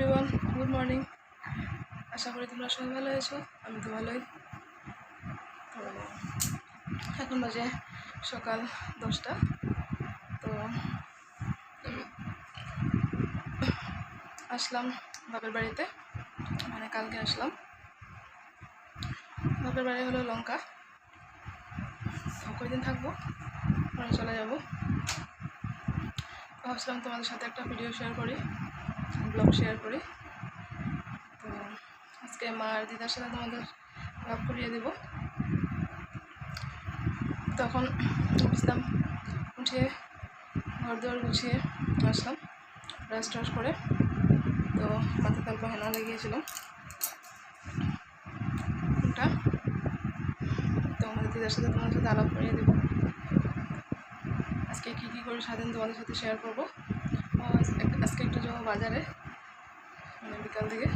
Everyone, good morning. আশা করি তোমরা সবাই ভালো আছো। আমি তো ভালোই। তো এখন বাজে সকাল 10টা। তো আসলাম বাপের বাড়িতে, মানে কালকে আসলাম। বাপের বাড়ি হলো লঙ্কা। কয়দিন থাকবো, পরে চলে যাবো। ভাবছিলাম তোমাদের সাথে একটা ভিডিও শেয়ার করি, ব্লগ শেয়ার করি। তো আজকে মা আর দিদার সাথে তোমাদের ব্লগ করিয়ে দেবো। তখন বুঝলাম উঠে ঘর দুয়ার গুছিয়ে আসলাম, ব্রাশ ট্রাশ করে। তো মাথা তালপা হেনা লাগিয়েছিলাম ওটা। তো আমাদের দিদার সাথে তোমাদের সাথে আলাপ করিয়ে দেবো। আজকে কী কী করে সারাদিন তোমাদের সাথে শেয়ার করবো। আজকে একটু যাবো বাজারে, মানে বিকাল থেকে।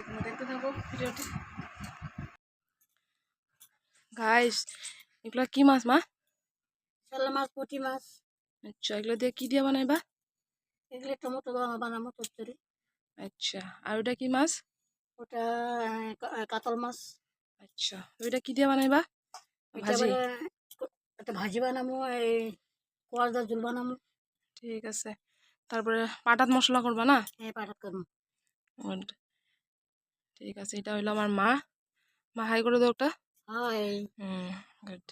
তোমরা দেখতে থাকো ভিডিওটি। গাইস, এগুলো কি মাছ মা? শালা মাছ, পুঁটি মাছ। আচ্ছা, এগুলো দিয়ে কি দিয়ে বানাইবা? এগুলো টমেটো বানাবো চচ্চড়ি। আচ্ছা, আর ওটা কি মাছ? ওটা কাতল মাছ। আচ্ছা, ওইটা কি দিয়ে বানাইবা? এটা ভাজি? এবারে একটা ভাজি বানাবো, এই কোয়াশদার ঝোল বানাবো। ঠিক আছে। তারপরে পাটাত মশলা করবা না? হ্যাঁ, পাঠাত করবো। Good. ঠিক আছে, এটা হইলো আমার মা। মা হাই করে দাও একটা। হাই। গুড।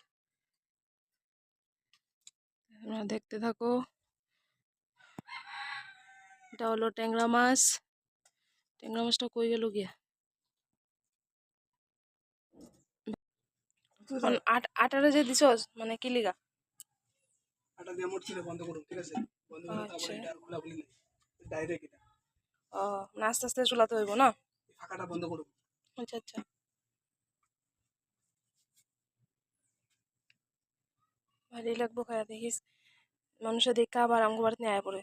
তোমরা দেখতে থাকো। এটা হলো ট্যাংরা মাছ। ট্যাংরা মাছটা কই গেল গিয়া? আটারে যে দিছস, মানে কি লিগা? আটা দিয়ে মোট ছিল বন্ধ করুন, ঠিক আছে? বন্ধ করে তারপরে এটা আর খোলাখুলি নেই, ডাইরেক্ট এটা। ও, আস্তে আস্তে চুলাতে হইব না? ফাঁকাটা বন্ধ করুন। আচ্ছা আচ্ছা। ভালোই লাগবো খায়া, দেখিস মানুষের দেখা আবার আমগো বাড়িতে নিয়ে আয়া পড়ে।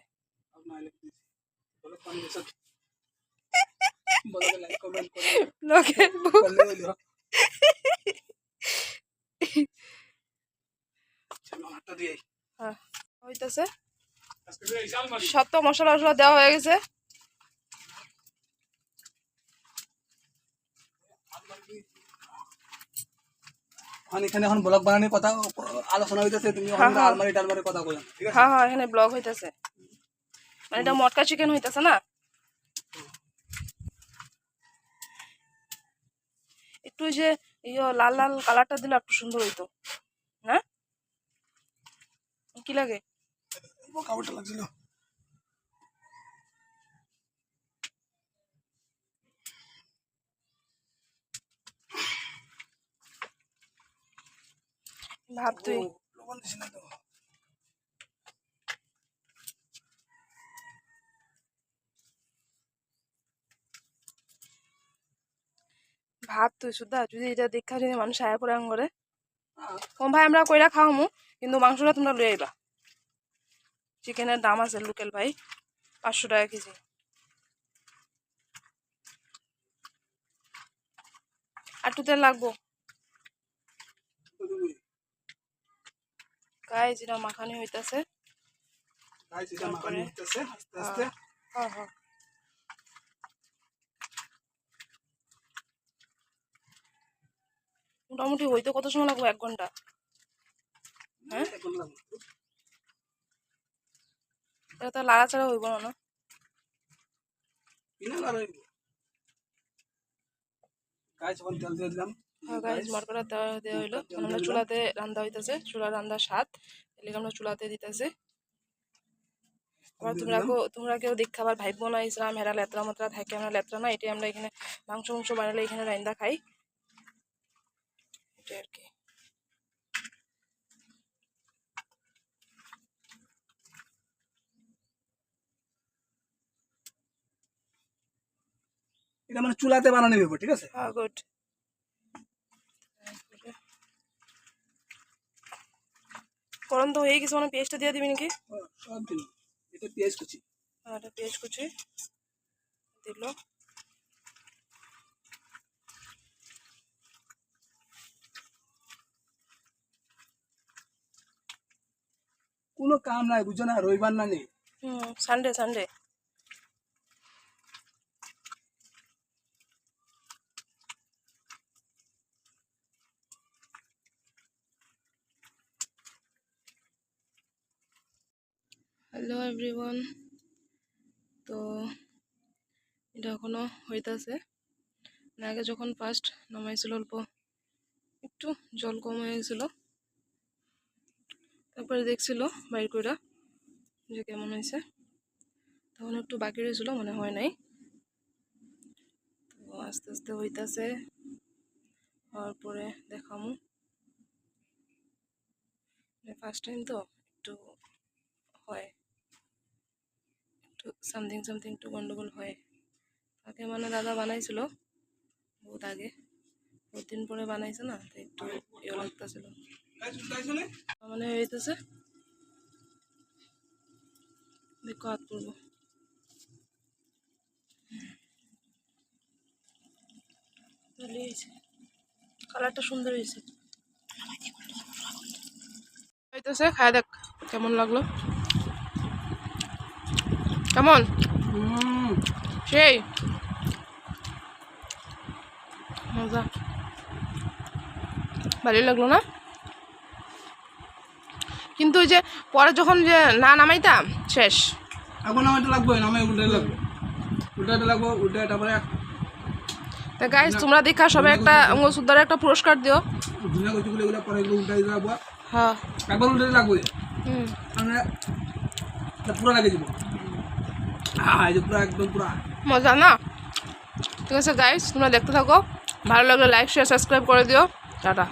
আপনার লাইক দিছি, বলো পানি দিছ, বলো লাইক কমেন্ট করে লোকে করলে হইলো। চলো আটা দিয়ে হ্যাঁ হইতাছে। আজকে এই শাল মারি সব তো মশলা টশলা দেওয়া হয়ে গেছে। এখানে এখন ব্লগ বানানোর কথা আলোচনা হইতেছে, তুমি হ্যাঁ হ্যাঁ আলমারি টালমারির কথা বলেন, ঠিক আছে? হ্যাঁ হ্যাঁ, এখানে ব্লগ হইতাছে, মানে এটা মটকা চিকেন হইতাছে না? একটু যে লাল লাল কালারটা দিলে একটু সুন্দর হইতো না? কি লাগে? কাপড়টা লাগছিল। ভাব তুই। লবণ দিছি না তো। ভাব তুই সুদ্ধা, যদি এটা দেখা যদি মানুষ আয়া পড়ে করে কম ভাই আমরা কইরা খাওয়ামু, কিন্তু মাংসটা তোমরা লই আইবা। চিকেনের দাম আছে লোকেল ভাই, 500 টাকা কেজি। আর একটু তেল লাগবো। গাইস, এটা মাখানি হইতাছে। গাইস, এটা মাখানি হইতেছে আস্তে আস্তে। হ্যাঁ হ্যাঁ, মোটামুটি হইতে কত সময় লাগবে? 1 ঘন্টা? হ্যাঁ, এটা তো লাড়াচাড়া হইব না না? গাইস, এখন তেল দিয়ে দিলাম। হ্যাঁ গাইস, মরকরা দেওয়া হইলো। আমরা চুলাতে রান্না হইতেছে, চুলা রান্না স্বাদ, এলিগে আমরা চুলাতে দিতেছে। আবার তোমরা কেউ দেখা আবার ভাইব না ইসলাম হেরা লেত্রা মাত্রা থাকে, আমরা লেত্রা না। এটাই আমরা এখানে মাংস বানালে এখানে রান্দা খাই, এটাই আর কি। এটা মানে চুলাতে বানানো হইব, ঠিক আছে? হ্যাঁ গুড। গরম তো হয়ে গেছে, মানে পেঁয়াজটা দিয়ে দিবি নাকি? সব দিন এটা পেঁয়াজ কুচি। হ্যাঁ, এটা পেঁয়াজ কুচি দিল। কোনো কাম নাই, বুঝছো না? রবিবার না নেই, সানডে সানডে। Hello everyone. তো এটা এখনো হইতাছে। আগে যখন ফার্স্ট নামাইছিল অল্প একটু জল কম হয়ে গেছিল, তারপরে দেখছিল বাইর কইরা যে কেমন হয়েছে। তখন একটু বাকি রয়েছিল, মনে হয় নাই। তো আস্তে আস্তে হইতাছে, হওয়ার পরে দেখামু। ফার্স্ট টাইম তো একটু হয়, একটু সামথিং সামথিং একটু গন্ডগোল হয়। আগে মানে দাদা বানাইছিল বহুত আগে, বহুত দিন পরে বানাইছে না, তো একটু ইয়ে লাগতেছিল। মানে হইতেছে, দেখো হাত পড়বো। কালারটা সুন্দর হয়েছে। হইতেছে, খায় দেখ কেমন লাগলো। কেমন? সেই মজা, ভালোই লাগলো না? কিন্তু ওই যে পরে যখন যে না নামাইতাম শেষ। এখন নামাইতে লাগবে, নামাই উল্টাই লাগবে, উল্টাইতে লাগবো, উল্টাই তারপরে তা গাইস তোমরা দেখা সবাই একটা সুন্দর একটা পুরস্কার দিও। ধুনা কচুগুলো এগুলো পরে এগুলো উল্টাই লাগবো, হ্যাঁ একবার উল্টাই লাগবে, মানে পুরো লাগিয়ে দিব। এই যে পুরো একদম পুরা মজা না? ঠিক আছে গাইস, তোমরা দেখতে থাকো, ভালো লাগলে লাইক শেয়ার সাবস্ক্রাইব করে দিও। টাটা।